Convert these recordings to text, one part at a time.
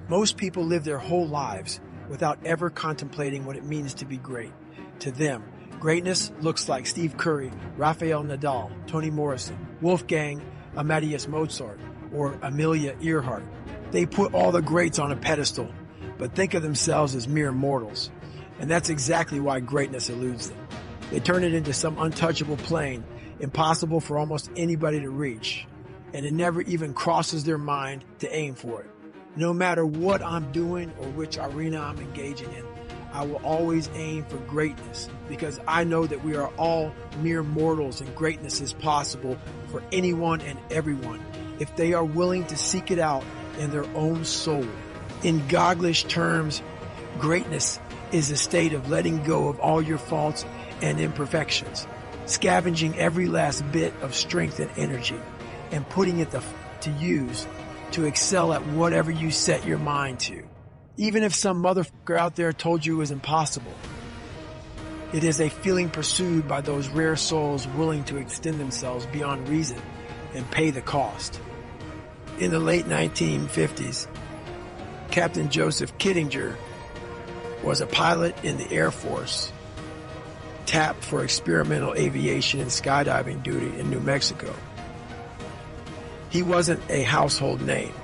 Most people live their whole lives without ever contemplating what it means to be great. To them, greatness looks like Steve Curry, Rafael Nadal, Toni Morrison, Wolfgang Amadeus Mozart, or Amelia Earhart. They put all the greats on a pedestal, but think of themselves as mere mortals. And that's exactly why greatness eludes them. They turn it into some untouchable plane, impossible for almost anybody to reach. And it never even crosses their mind to aim for it. No matter what I'm doing or which arena I'm engaging in, I will always aim for greatness because I know that we are all mere mortals and greatness is possible for anyone and everyone if they are willing to seek it out in their own soul. In Gogglish terms, greatness is a state of letting go of all your faults and imperfections, scavenging every last bit of strength and energy, and putting it to use to excel at whatever you set your mind to. Even if some motherfucker out there told you it was impossible. It is a feeling pursued by those rare souls willing to extend themselves beyond reason and pay the cost. In the late 1950s, Captain Joseph Kittinger was a pilot in the Air Force, tapped for experimental aviation and skydiving duty in New Mexico. He wasn't a household name.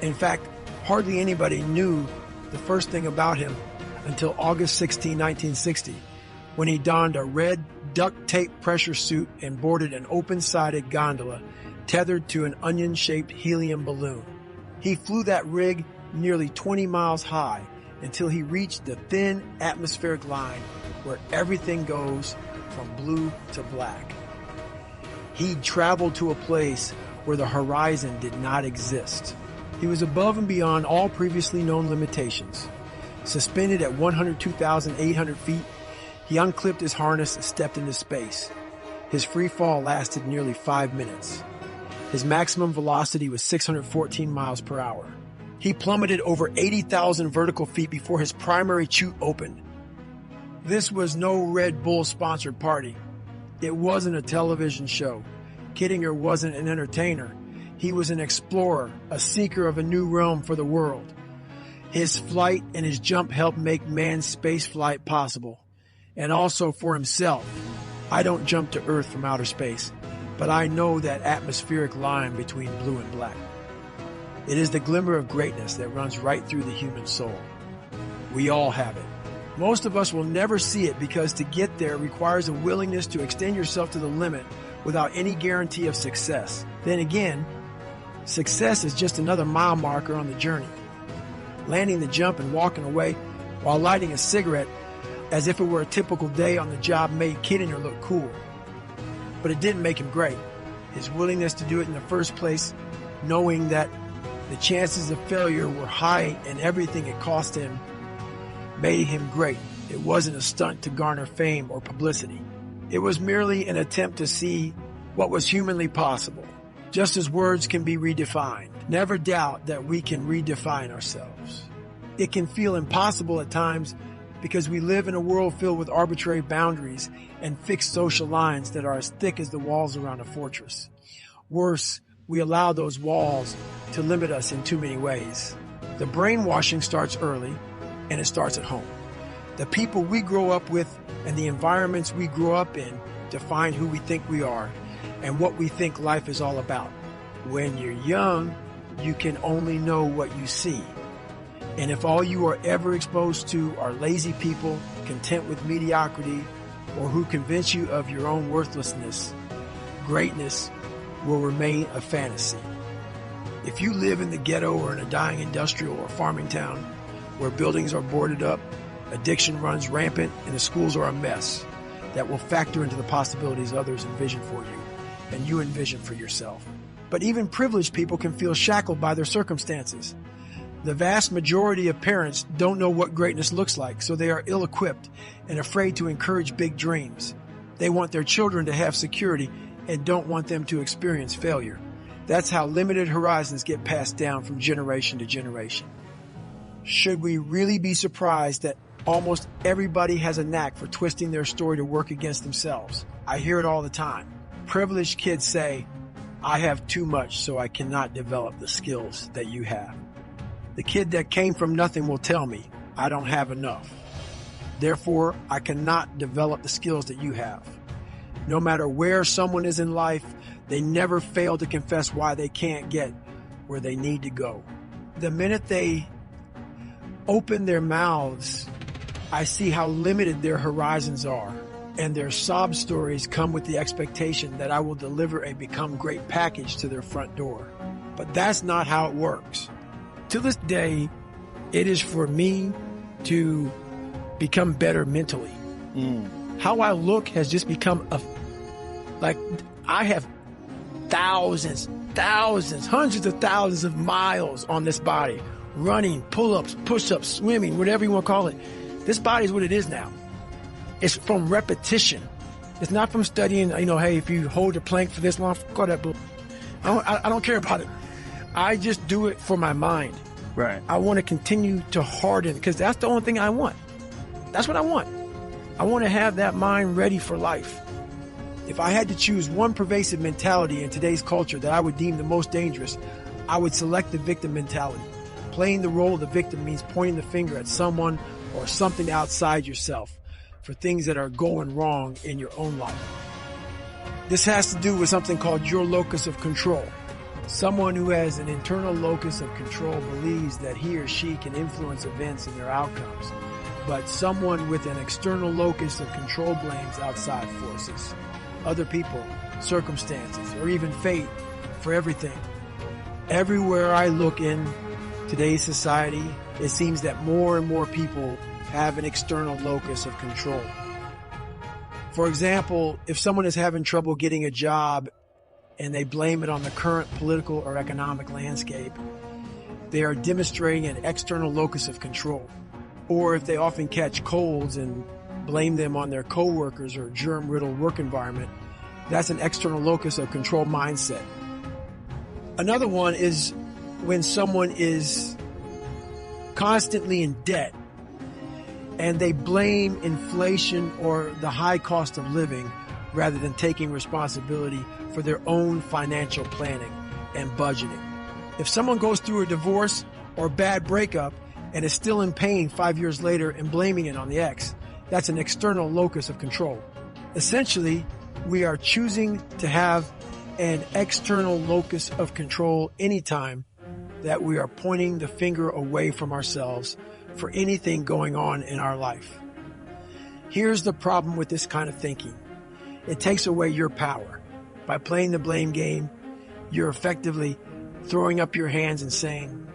In fact, hardly anybody knew the first thing about him until August 16, 1960, when he donned a red duct tape pressure suit and boarded an open-sided gondola tethered to an onion-shaped helium balloon. He flew that rig nearly 20 miles high until he reached the thin atmospheric line where everything goes from blue to black. He traveled to a place where the horizon did not exist. He was above and beyond all previously known limitations. Suspended at 102,800 feet, he unclipped his harness and stepped into space. His free fall lasted nearly 5 minutes. His maximum velocity was 614 miles per hour. He plummeted over 80,000 vertical feet before his primary chute opened. This was no Red Bull sponsored party. It wasn't a television show. Kittinger wasn't an entertainer. He was an explorer, a seeker of a new realm for the world. His flight and his jump helped make man's space flight possible. And also for himself. I don't jump to Earth from outer space, but I know that atmospheric line between blue and black. It is the glimmer of greatness that runs right through the human soul. We all have it. Most of us will never see it because to get there requires a willingness to extend yourself to the limit without any guarantee of success. Then again, success is just another mile marker on the journey. Landing the jump and walking away while lighting a cigarette as if it were a typical day on the job made Kittinger look cool. But it didn't make him great. His willingness to do it in the first place, knowing that the chances of failure were high and everything it cost him, made him great. It wasn't a stunt to garner fame or publicity. It was merely an attempt to see what was humanly possible. Just as words can be redefined, never doubt that we can redefine ourselves. It can feel impossible at times because we live in a world filled with arbitrary boundaries and fixed social lines that are as thick as the walls around a fortress. Worse, we allow those walls to limit us in too many ways. The brainwashing starts early, and it starts at home. The people we grow up with and the environments we grow up in define who we think we are and what we think life is all about. When you're young, you can only know what you see. And if all you are ever exposed to are lazy people, content with mediocrity, or who convince you of your own worthlessness, greatness will remain a fantasy. If you live in the ghetto or in a dying industrial or farming town where buildings are boarded up, addiction runs rampant, and the schools are a mess, that will factor into the possibilities others envision for you and you envision for yourself. But even privileged people can feel shackled by their circumstances. The vast majority of parents don't know what greatness looks like, so they are ill-equipped and afraid to encourage big dreams. They want their children to have security and don't want them to experience failure. That's how limited horizons get passed down from generation to generation. Should we really be surprised that almost everybody has a knack for twisting their story to work against themselves? I hear it all the time. Privileged kids say, "I have too much, so I cannot develop the skills that you have." The kid that came from nothing will tell me, I don't have enough. Therefore, I cannot develop the skills that you have. No matter where someone is in life, they never fail to confess why they can't get where they need to go. The minute they open their mouths, I see how limited their horizons are, and their sob stories come with the expectation that I will deliver a become great package to their front door. But that's not how it works. To this day, it is for me to become better mentally. How I look has just become I have thousands, hundreds of thousands of miles on this body, running, pull-ups, push-ups, swimming, whatever you want to call it. This body is what it is now. It's from repetition. It's not from studying, hey, if you hold a plank for this long, call that book. I don't care about it. I just do it for my mind. Right. I want to continue to harden because that's the only thing I want. That's what I want. I want to have that mind ready for life. If I had to choose one pervasive mentality in today's culture that I would deem the most dangerous, I would select the victim mentality. Playing the role of the victim means pointing the finger at someone or something outside yourself for things that are going wrong in your own life. This has to do with something called your locus of control. Someone who has an internal locus of control believes that he or she can influence events and their outcomes. But someone with an external locus of control blames outside forces, other people, circumstances, or even fate for everything. Everywhere I look in today's society, it seems that more and more people have an external locus of control. For example, if someone is having trouble getting a job and they blame it on the current political or economic landscape, they are demonstrating an external locus of control. Or if they often catch colds and blame them on their coworkers or germ-riddled work environment, that's an external locus of control mindset. Another one is when someone is constantly in debt and they blame inflation or the high cost of living rather than taking responsibility for their own financial planning and budgeting. If someone goes through a divorce or bad breakup and is still in pain 5 years later and blaming it on the ex, that's an external locus of control. Essentially, we are choosing to have an external locus of control anytime that we are pointing the finger away from ourselves for anything going on in our life. Here's the problem with this kind of thinking. It takes away your power. By playing the blame game, you're effectively throwing up your hands and saying,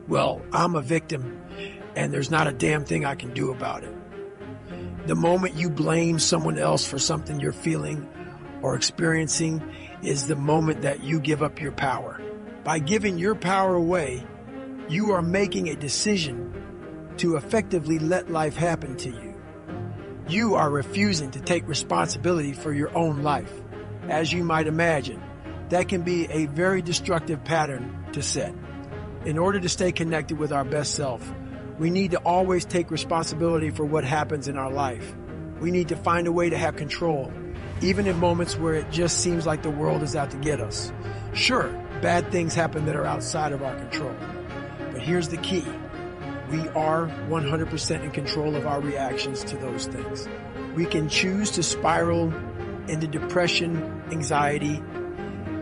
well, I'm a victim and there's not a damn thing I can do about it. The moment you blame someone else for something you're feeling or experiencing is the moment that you give up your power. By giving your power away, you are making a decision to effectively let life happen to you. You are refusing to take responsibility for your own life. As you might imagine, that can be a very destructive pattern to set. In order to stay connected with our best self, we need to always take responsibility for what happens in our life. We need to find a way to have control, even in moments where it just seems like the world is out to get us. Sure, bad things happen that are outside of our control. But here's the key. We are 100% in control of our reactions to those things. We can choose to spiral into depression, anxiety,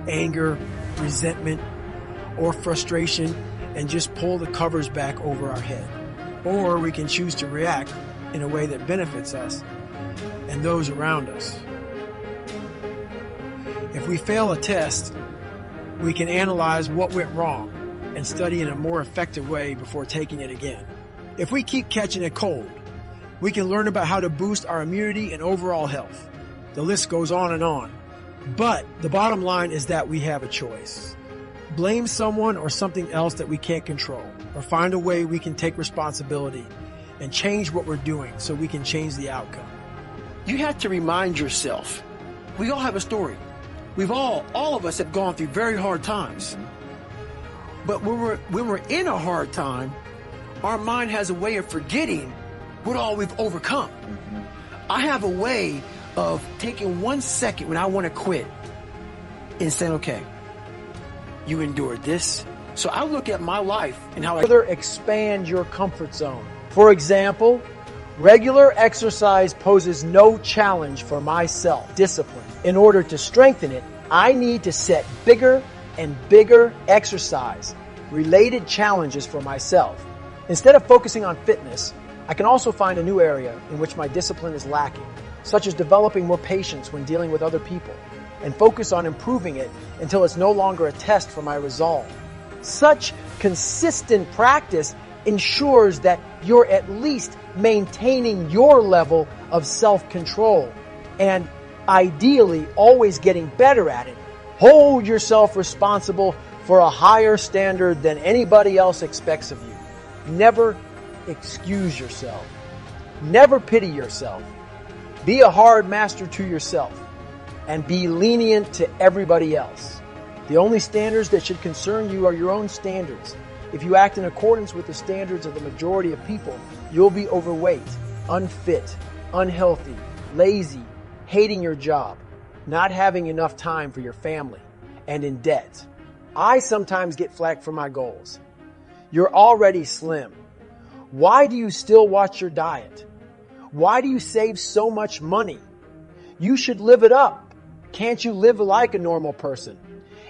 anger, resentment, or frustration and just pull the covers back over our head. Or we can choose to react in a way that benefits us and those around us. If we fail a test, we can analyze what went wrong and study in a more effective way before taking it again. If we keep catching a cold, we can learn about how to boost our immunity and overall health. The list goes on and on. But the bottom line is that we have a choice. Blame someone or something else that we can't control, or find a way we can take responsibility and change what we're doing so we can change the outcome. You have to remind yourself, we all have a story. All of us have gone through very hard times. But when we're in a hard time, our mind has a way of forgetting what all we've overcome. I have a way of taking 1 second when I want to quit and saying, okay, you endured this, So I look at my life and how I further expand your comfort zone. For example, regular exercise poses no challenge for my self-discipline. In order to strengthen it, I need to set bigger and bigger exercise-related challenges for myself. Instead of focusing on fitness, I can also find a new area in which my discipline is lacking, such as developing more patience when dealing with other people, and focus on improving it until it's no longer a test for my resolve. Such consistent practice ensures that you're at least maintaining your level of self-control and ideally always getting better at it. Hold yourself responsible for a higher standard than anybody else expects of you. Never excuse yourself. Never pity yourself. Be a hard master to yourself and be lenient to everybody else. The only standards that should concern you are your own standards. If you act in accordance with the standards of the majority of people, you'll be overweight, unfit, unhealthy, lazy, hating your job, not having enough time for your family, and in debt. I sometimes get flack for my goals. You're already slim. Why do you still watch your diet? Why do you save so much money? You should live it up. Can't you live like a normal person?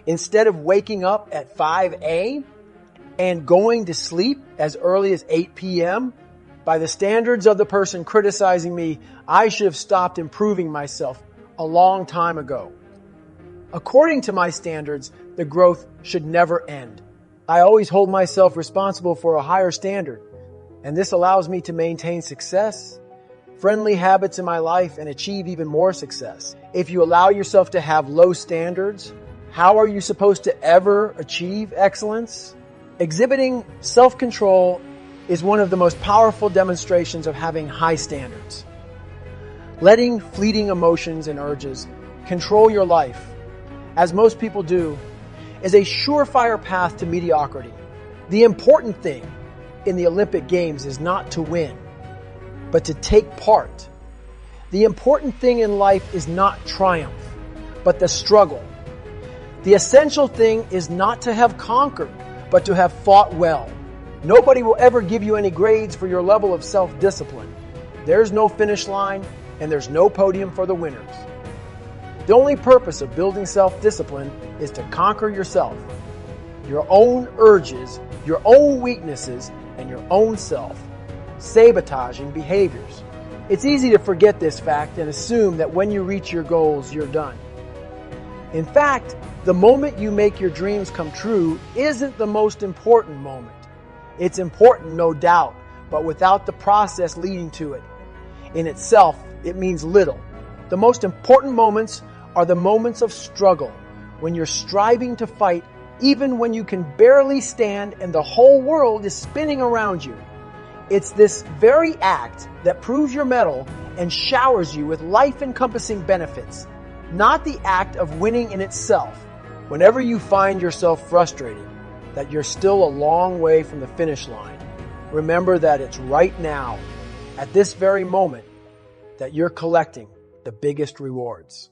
Instead of waking up at 5 a.m. and going to sleep as early as 8 p.m., by the standards of the person criticizing me, I should have stopped improving myself a long time ago. According to my standards, the growth should never end. I always hold myself responsible for a higher standard, and this allows me to maintain success, friendly habits in my life, and achieve even more success. If you allow yourself to have low standards, how are you supposed to ever achieve excellence? Exhibiting self-control is one of the most powerful demonstrations of having high standards. Letting fleeting emotions and urges control your life, as most people do, is a surefire path to mediocrity. The important thing in the Olympic Games is not to win, but to take part. The important thing in life is not triumph, but the struggle. The essential thing is not to have conquered, but to have fought well. Nobody will ever give you any grades for your level of self-discipline. There's no finish line, and there's no podium for the winners. The only purpose of building self-discipline is to conquer yourself, your own urges, your own weaknesses, and your own self-sabotaging behaviors. It's easy to forget this fact and assume that when you reach your goals, you're done. In fact, the moment you make your dreams come true isn't the most important moment. It's important, no doubt, but without the process leading to it. In itself, it means little. The most important moments are the moments of struggle, when you're striving to fight even when you can barely stand and the whole world is spinning around you. It's this very act that proves your mettle and showers you with life-encompassing benefits, not the act of winning in itself. Whenever you find yourself frustrated that you're still a long way from the finish line, remember that it's right now, at this very moment, that you're collecting the biggest rewards.